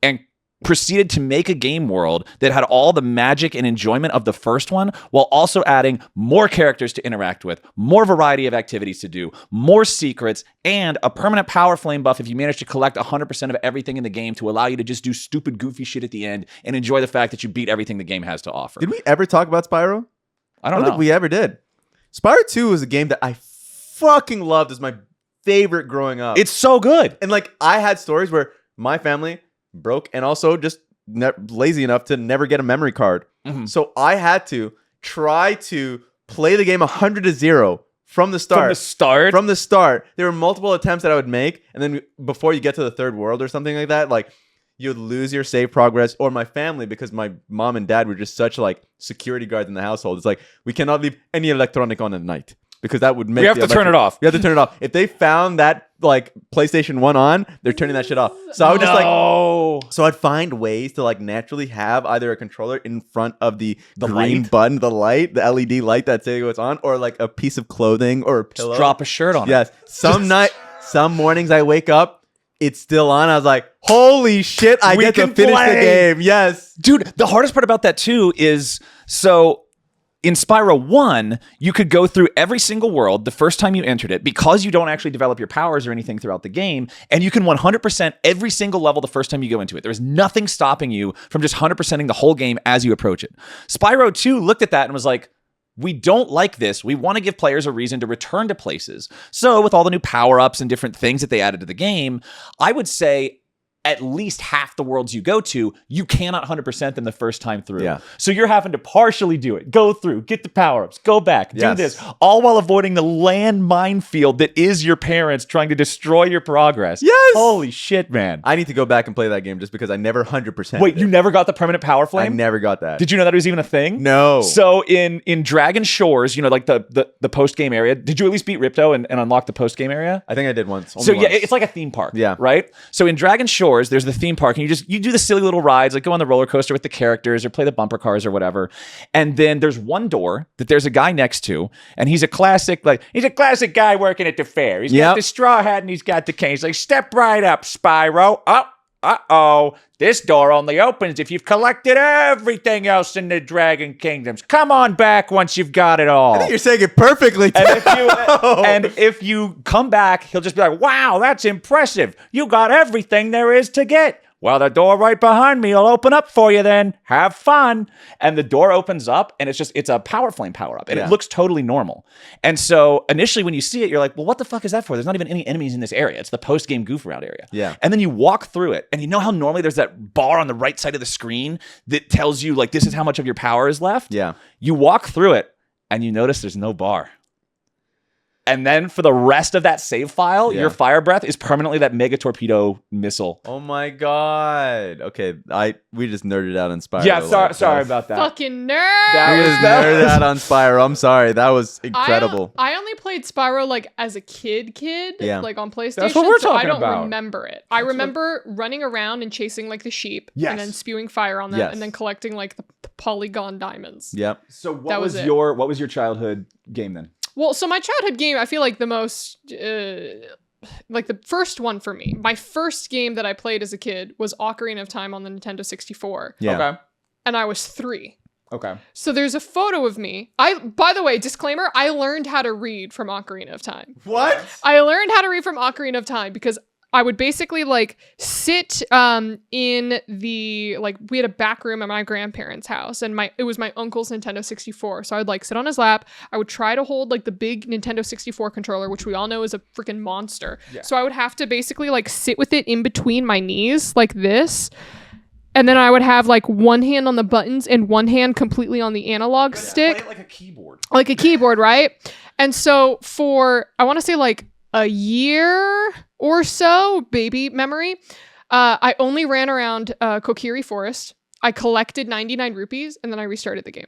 and proceeded to make a game world that had all the magic and enjoyment of the first one while also adding more characters to interact with, more variety of activities to do, more secrets, and a permanent power flame buff if you manage to collect 100% of everything in the game to allow you to just do stupid, goofy shit at the end and enjoy the fact that you beat everything the game has to offer. Did we ever talk about Spyro? I I don't don't know. think we ever did. Spyro 2 was a game that I fucking loved. It's my favorite growing up. It's so good. And like I had stories where my family broke and also just lazy enough to never get a memory card. So I had to try to play the game 100 to 0 from the start. From the start? From the start. There were multiple attempts that I would make, and then before you get to the third world or something like that, like you'd lose your save progress, or my family, because my mom and dad were just such like security guards in the household. It's like we cannot leave any electronic on at night because that would make We have to turn it off. You have to turn it off. If they found that like PlayStation 1 on, they're turning that shit off. So I would just like, so I'd find ways to like naturally have either a controller in front of the green light? button, the light, the LED light that says it's on, or like a piece of clothing or a pillow. Just drop a shirt on it. Yes. Some mornings I wake up, it's still on. I was like, holy shit, I We get to can finish the play. game. Yes. Dude, the hardest part about that too is so in Spyro 1, you could go through every single world the first time you entered it because you don't actually develop your powers or anything throughout the game, and you can 100% every single level the first time you go into it. There's nothing stopping you from just 100%ing the whole game as you approach it. Spyro 2 looked at that and was like, we don't like this. We want to give players a reason to return to places. So with all the new power-ups and different things that they added to the game, I would say at least half the worlds you go to, you cannot 100% them the first time through. Yeah. So you're having to partially do it. Go through, get the power-ups, go back, do Yes. this, all while avoiding the land minefield that is your parents trying to destroy your progress. Yes! Holy shit, man. I need to go back and play that game just because I never 100%. Wait, you never got the permanent power flame? I never got that. Did you know that was even a thing? No. So in Dragon Shores, you know, like the post game area, did you at least beat Ripto and unlock the post game area? I think I did once. So Only yeah, once. it's like a theme park. Yeah. Right. So in Dragon Shores, there's the theme park, and you do the silly little rides, like go on the roller coaster with the characters or play the bumper cars or whatever. And then there's one door that there's a guy next to, and he's a classic guy working at the fair. He's got the straw hat and he's got the cane. He's like, step right up, Spyro. Uh-oh. This door only opens if you've collected everything else in the Dragon Kingdoms. Come on back once you've got it all. I think you're saying it perfectly. And if you come back, he'll just be like, wow, that's impressive. You got everything there is to get. Well, the door right behind me will open up for you then. Have fun. And the door opens up, and it's a power flame power up, and it looks totally normal. And so initially when you see it, you're like, well, what the fuck is that for? There's not even any enemies in this area. It's the post-game goof around area. Yeah. And then you walk through it, and you know how normally there's that bar on the right side of the screen that tells you, like, this is how much of your power is left? Yeah. You walk through it, and you notice there's no bar. And then for the rest of that save file, Yeah. your fire breath is permanently that mega torpedo missile. Oh my god. Okay, we just nerded out on Spyro. Yeah, like, sorry about that. Fucking nerd. We just nerded out on Spyro. I'm sorry. That was incredible. I only played Spyro like as a kid, Yeah. like on PlayStation. That's what we're so I talking don't about. remember it. I remember running around and chasing like the sheep, Yes. and then spewing fire on them, Yes. and then collecting like the polygon diamonds. Yep. So what That was was it. your childhood game then? Well, so my childhood game, I feel like the most, like the first one for me, my first game that I played as a kid was Ocarina of Time on the Nintendo 64. Yeah. Okay. And I was 3. Okay. So there's a photo of me. By the way, disclaimer, I learned how to read from Ocarina of Time. What? I learned how to read from Ocarina of Time because I would basically like sit in the like we had a back room at my grandparents' house and it was my uncle's Nintendo 64. So I would like sit on his lap. I would try to hold like the big Nintendo 64 controller, which we all know is a freaking monster. Yeah. So I would have to basically like sit with it in between my knees like this. And then I would have like one hand on the buttons and one hand completely on the analog stick. Play it like a keyboard. Like a keyboard, right? And so for, I want to say like a year or so, baby memory, I only ran around Kokiri Forest. I collected 99 rupees and then I restarted the game.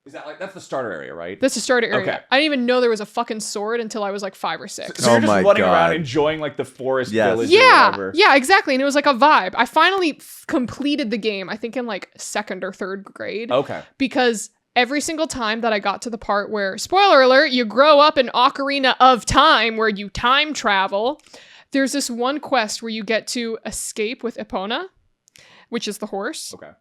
Is that that's the starter area, right? That's the starter area. Okay. I didn't even know there was a fucking sword until I was like 5 or 6. So you're Oh just my running God. around enjoying like the forest Yes. village or Yeah, whatever. yeah, exactly. And it was like a vibe. I finally completed the game, I think in like 2nd or 3rd grade. Okay. Because every single time that I got to the part where, spoiler alert, you grow up in Ocarina of Time where you time travel, there's this one quest where you get to escape with Epona, which is the horse. Okay.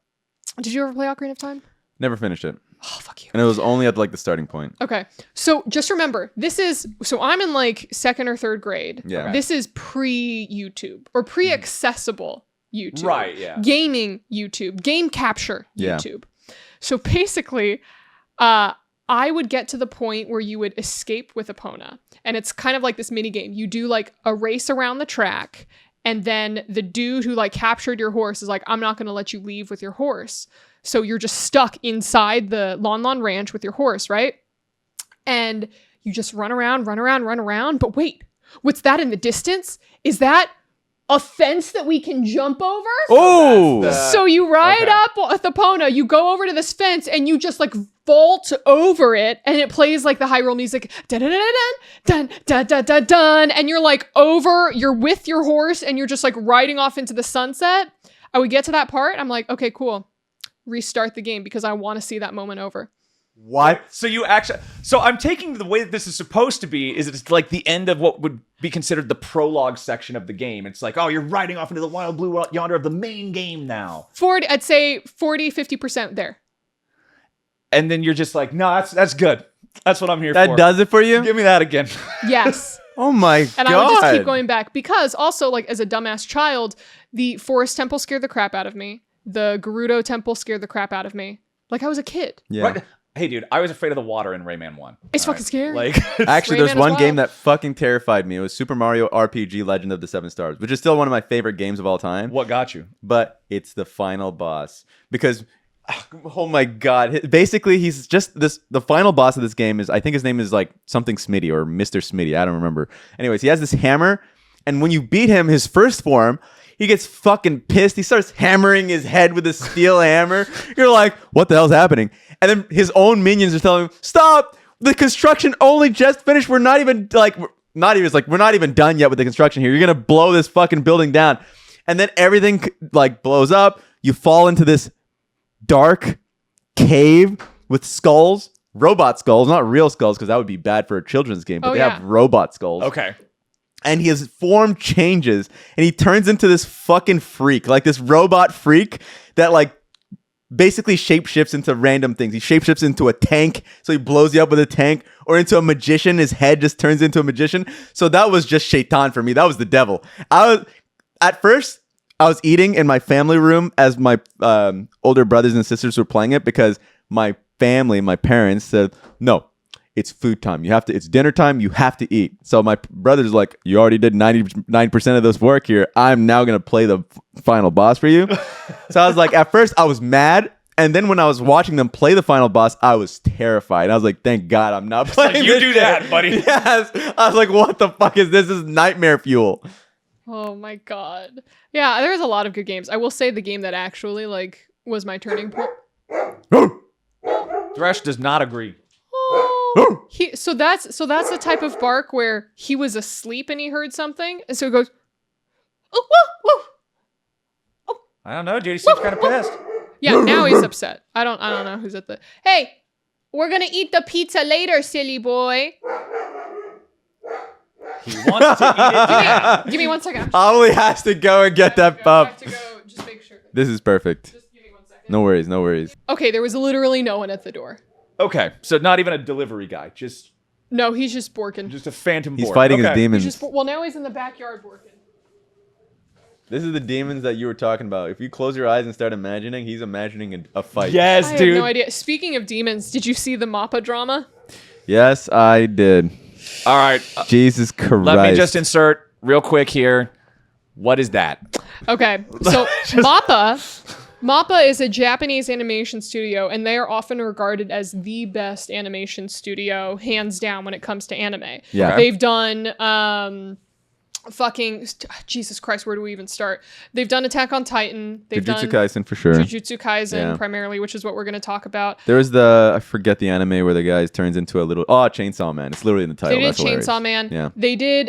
Did you ever play Ocarina of Time? Never finished it. Oh, fuck you. And it was only at like the starting point. Okay. So just remember, so I'm in like 2nd or 3rd grade. Yeah. Okay. This is pre-YouTube or pre-accessible YouTube. Right, yeah. Gaming YouTube, game capture Yeah. YouTube. So basically, I would get to the point where you would escape with Epona. And it's kind of like this mini game. You do like a race around the track. And then the dude who like captured your horse is like, I'm not going to let you leave with your horse. So you're just stuck inside the Lon Lon Ranch with your horse, right? And you just run around. But wait, what's that in the distance? Is that a fence that we can jump over? Oh! So you ride Okay. up with Epona, you go over to this fence, and you just like vault over it, and it plays like the Hyrule music, dun dun dun dun dun dun dun, and you're like you're with your horse, and you're just like riding off into the sunset. I would get to that part, I'm like, okay, cool, restart the game because I want to see that moment over. What? So I'm taking the way that this is supposed to be is it's like the end of what would be considered the prologue section of the game. It's like, oh, you're riding off into the wild blue yonder of the main game now. I'd say 40-50% there. And then you're just like, no, that's good. That's what I'm here for. That does it for you? Give me that again. Yes. Oh my god. And I would just keep going back because also, like, as a dumbass child, the Forest Temple scared the crap out of me. The Gerudo Temple scared the crap out of me. Like, I was a kid. Yeah. Right? Hey, dude, I was afraid of the water in Rayman 1. It's fucking scary. Like, Actually, there's Rayman as one well. game that fucking terrified me. It was Super Mario RPG Legend of the Seven Stars, which is still one of my favorite games of all time. what got you? But it's the final boss. Because, oh my god. Basically, he's just the final boss of this game is, I think his name is like something Smitty or Mr. Smitty. I don't remember. Anyways, he has this hammer. And when you beat him, his first form, he gets fucking pissed. He starts hammering his head with a steel hammer. You're like, what the hell's happening? And then his own minions are telling him, stop! The construction only just finished. We're not even we're not even done yet with the construction here. You're gonna blow this fucking building down. And then everything like blows up. You fall into this dark cave with skulls, robot skulls, not real skulls, because that would be bad for a children's game, but Oh, they yeah. have robot skulls. Okay. And his form changes and he turns into this fucking freak, like this robot freak that like basically shapeshifts into random things. He shapeshifts into a tank, so he blows you up with a tank, or into a magician. His head just turns into a magician. So that was just Shaitan for me. That was the devil. At first, I was eating in my family room as my older brothers and sisters were playing it because my family, my parents said, no, it's food time. It's dinner time. You have to eat. So my brother's like, you already did 99% of this work here. I'm now going to play the final boss for you. So I was like, at first I was mad. And then when I was watching them play the final boss, I was terrified. I was like, thank God I'm not playing you this do shit. that, buddy. Yes. I was like, what the fuck is this? This is nightmare fuel. Oh my god. Yeah, there's a lot of good games. I will say the game that actually like was my turning point. Thresh does not agree. So that's the type of bark where he was asleep and he heard something, and so he goes, oh, whoa, whoa. I don't know, dude. He seems kind of pissed. Yeah, now he's upset. I don't know who's at the. Hey, we're gonna eat the pizza later, silly boy. He wants to eat it now. Give me 1 second. Ollie has to go and get that I pup. have to go. Just make sure. This is perfect. Just give me 1 second. No worries, no worries. Okay, there was literally no one at the door. Okay, so not even a delivery guy, just No, he's just borking. a phantom. He's board. fighting his Okay. demons. Well, now he's in the backyard borking. This is the demons that you were talking about. If you close your eyes and start imagining, he's imagining a fight. Yes, I have dude. no idea. Speaking of demons, did you see the MAPPA drama? Yes, I did. All right, Jesus Christ. let me just insert real quick here. What is that? Okay, so MAPPA is a Japanese animation studio, and they are often regarded as the best animation studio, hands down, when it comes to anime. Yeah. Okay. They've done Jesus Christ, where do we even start? They've done Attack on Titan. They've Jujutsu done Kaisen for sure. Jujutsu Kaisen Yeah. primarily, which is what we're going to talk about. There was I forget the anime where the guy turns into a little, Chainsaw Man. It's literally in the title. They did That's hilarious. Chainsaw Man. Yeah.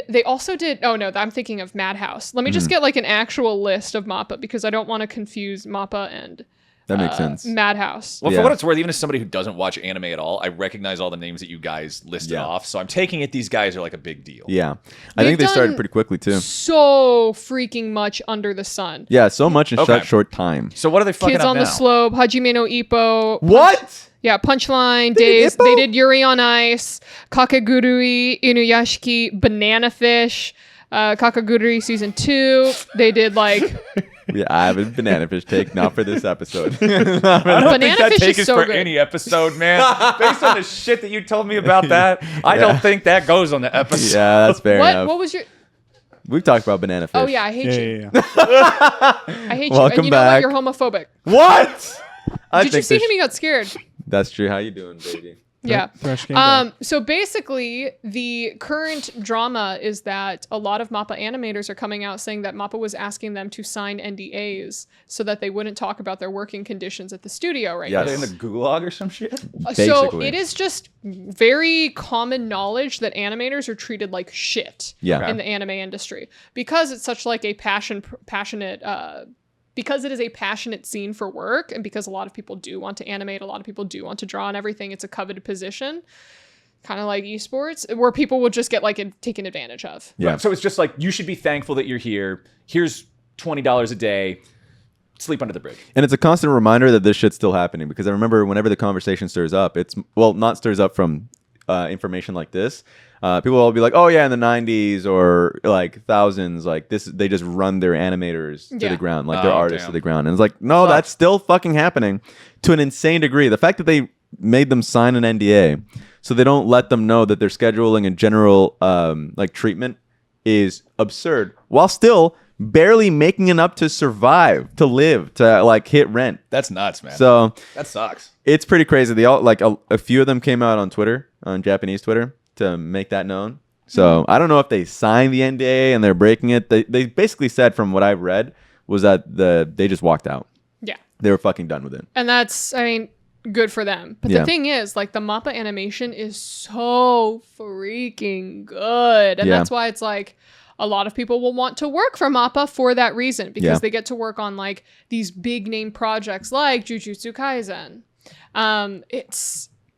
They also did, oh no, I'm thinking of Madhouse. Let me just get like an actual list of MAPPA because I don't want to confuse MAPPA and That makes sense. Madhouse. Well, Yeah. for what it's worth, even as somebody who doesn't watch anime at all, I recognize all the names that you guys listed Yeah. off. So I'm taking it these guys are like a big deal. Yeah. I They've think they started done pretty quickly too. So freaking much under the sun. Yeah, so much in Okay. such short time. So what are they fucking Kids up on now? the Slope, Hajime no Ippo. What? Yeah, Punchline, They did Days. Ippo? They did Yuri on Ice, Kakagurui, Inuyashiki, Banana Fish, Kakagurui Season 2. They did like... Yeah, I have a banana fish take, not for this episode. I don't Banana think that Fish take is is so for good. any episode, man. Based on the shit that you told me about that, I Yeah. don't think that goes on the episode. Yeah, that's fair enough. What was your... We've talked about banana fish. Oh yeah, I hate you. Yeah. I hate you. Welcome And you know back. what? You're homophobic. What? I Did you think see this- him? He got scared. That's true. How you doing, baby? Yeah. Thresh came back. So basically, the current drama is that a lot of MAPPA animators are coming out saying that MAPPA was asking them to sign NDAs so that they wouldn't talk about their working conditions at the studio right Yes. Are they in the gulag or some shit? now. So Basically. it is just very common knowledge that animators are treated like shit Yeah. in the anime industry because it's such like a passionate because it is a passionate scene for work, and because a lot of people do want to animate, a lot of people do want to draw and everything, it's a coveted position, kind of like esports, where people will just get like taken advantage of. Yeah. So it's just like, you should be thankful that you're here. Here's $20 a day. Sleep under the bridge. And it's a constant reminder that this shit's still happening, because I remember whenever the conversation stirs up, not stirs up from information like this. People will be like, "Oh yeah, in the '90s or like thousands, like this, they just run their animators to Yeah. the ground, like their Oh, artists damn. to the ground." And it's like, no, that's still fucking happening to an insane degree. The fact that they made them sign an NDA so they don't let them know that their scheduling and general like treatment is absurd, while still barely making enough to survive, to live, to like hit rent. That's nuts, man. So that sucks. it's pretty crazy. They all like a few of them came out on Twitter, on Japanese Twitter, to make that known. So I don't know if they signed the NDA and they're breaking it. They basically said, from what I've read, was that they just walked out. Yeah. They were fucking done with it. And that's, I mean, good for them. But Yeah. the thing is, like, the MAPPA animation is so freaking good. And Yeah. that's why it's like a lot of people will want to work for MAPPA for that reason, because Yeah. they get to work on like these big name projects like Jujutsu Kaisen.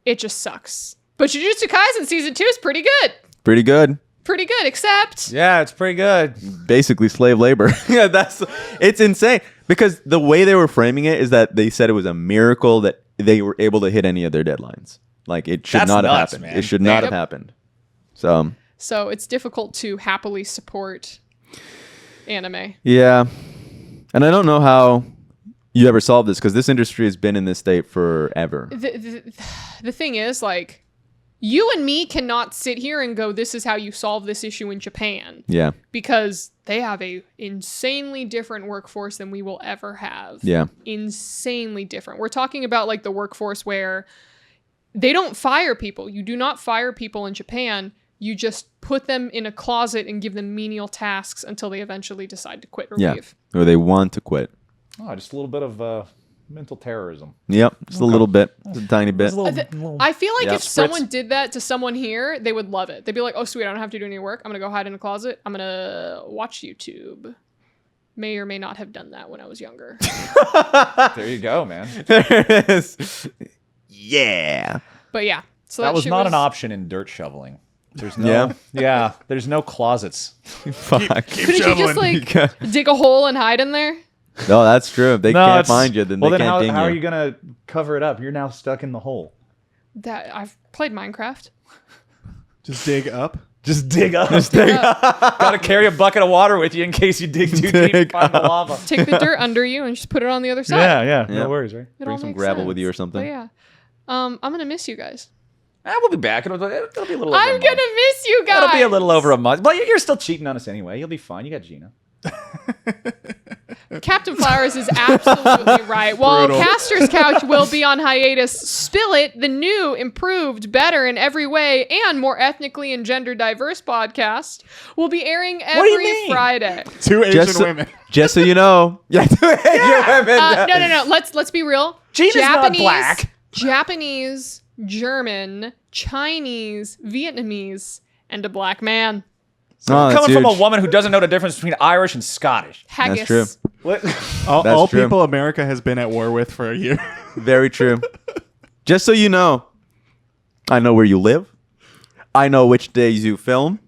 It just sucks. But Jujutsu Kaisen season 2 is pretty good. Pretty good. Pretty good, except Yeah, it's pretty good. Basically slave labor. Yeah, it's insane, because the way they were framing it is that they said it was a miracle that they were able to hit any of their deadlines. Like, it should That's not have nuts, happened. man. It should not Yep. have happened. So so it's difficult to happily support anime. yeah, and I don't know how you ever solve this, because this industry has been in this state forever. The thing is, like, You and me cannot sit here and go, this is how you solve this issue in Japan. Yeah. Because they have a insanely different workforce than we will ever have. Yeah. Insanely different. We're talking about like the workforce where they don't fire people. You do not fire people in Japan. You just put them in a closet and give them menial tasks until they eventually decide to quit or leave. Or they want to quit. Oh, just a little bit of mental terrorism. Yep. Just a little bit. Just a tiny bit. I feel like Yeah, if someone did that to someone here, they would love it. They'd be like, oh, sweet, I don't have to do any work. I'm going to go hide in a closet. I'm going to watch YouTube. May or may not have done that when I was younger. There you go, man. There it is. Yeah. But yeah. So That was shit not an option in dirt shoveling. There's no, Yeah? yeah, there's no closets. Fuck. Couldn't you just like dig a hole and hide in there? No, that's true. If they No, can't it's- find you, then well, they then can't ding how are you. you gonna cover it up? You're now stuck in the hole. That I've played Minecraft. Just dig up. Just dig up. Yeah. Gotta carry a bucket of water with you in case you dig too deep and Dig find the up. lava. Take the dirt under you and just put it on the other side. Yeah, Yeah. no worries, right? It Bring all some makes gravel with sense. you or something. But yeah. I'm gonna miss you guys. We'll be back. It'll be a little. Over I'm a gonna month. miss you guys. It'll be a little over a month. But you're still cheating on us anyway. You'll be fine. You got Gina. Captain Flowers is absolutely right. While Brutal. Caster's Couch will be on hiatus, Spill It, the new, improved, better in every way, and more ethnically and gender diverse podcast, will be airing do you every mean? Friday. 2 Asian Just so, women. just so you know. Yeah. No. Let's be real. Gina's not black. Japanese, German, Chinese, Vietnamese, and a black man. Oh, that's Coming from a huge. woman who doesn't know the difference between Irish and Scottish. Haggis. true. What? All That's true. people America has been at war with for a year. Very true. Just so you know, I know where you live. I know which days you film.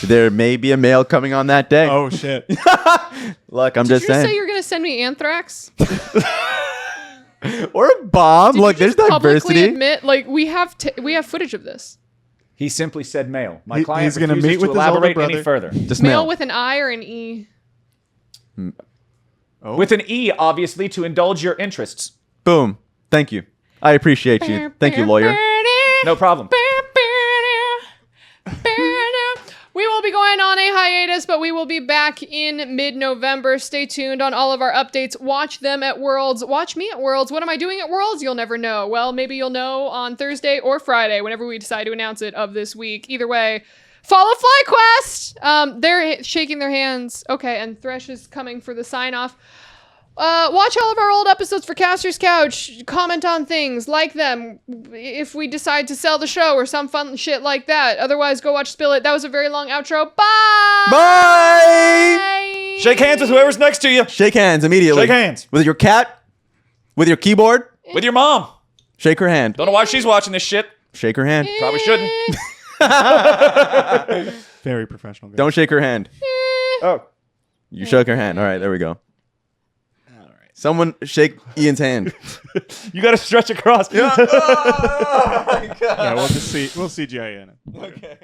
There may be a mail coming on that day. Oh shit. Look, I'm Did just you just say saying. you're gonna send me anthrax? Or a bomb. Did Look, you there's just publicly diversity. admit, like we have footage of this. He simply said male. My He- client he's gonna refuses meet with to his older elaborate brother. any further. Just Male mail. with an I or an E? Oh. With an E, obviously, to indulge your interests. Boom. Thank you. I appreciate you. Thank you, lawyer. No problem. We will be going on a hiatus, but we will be back in mid-November. Stay tuned on all of our updates. Watch them at Worlds. Watch me at Worlds. What am I doing at Worlds? You'll never know. Well, maybe you'll know on Thursday or Friday, whenever we decide to announce it of this week. Either way, follow FlyQuest. They're shaking their hands. Okay, and Thresh is coming for the sign-off. Watch all of our old episodes for Caster's Couch. Comment on things, like them. If we decide to sell the show or some fun shit like that. Otherwise, go watch Spill It. That was a very long outro. Bye. Bye. Shake hands with whoever's next to you. Shake hands immediately. Shake hands. With your cat. With your keyboard. With your mom. Shake her hand. Don't know why she's watching this shit. Shake her hand. Probably shouldn't. Very professional. Guy. Don't shake her hand. Oh. You shook her hand. All right, there we go. Someone shake Ian's hand. You got to stretch across. Yeah, we'll CGI in it. Okay.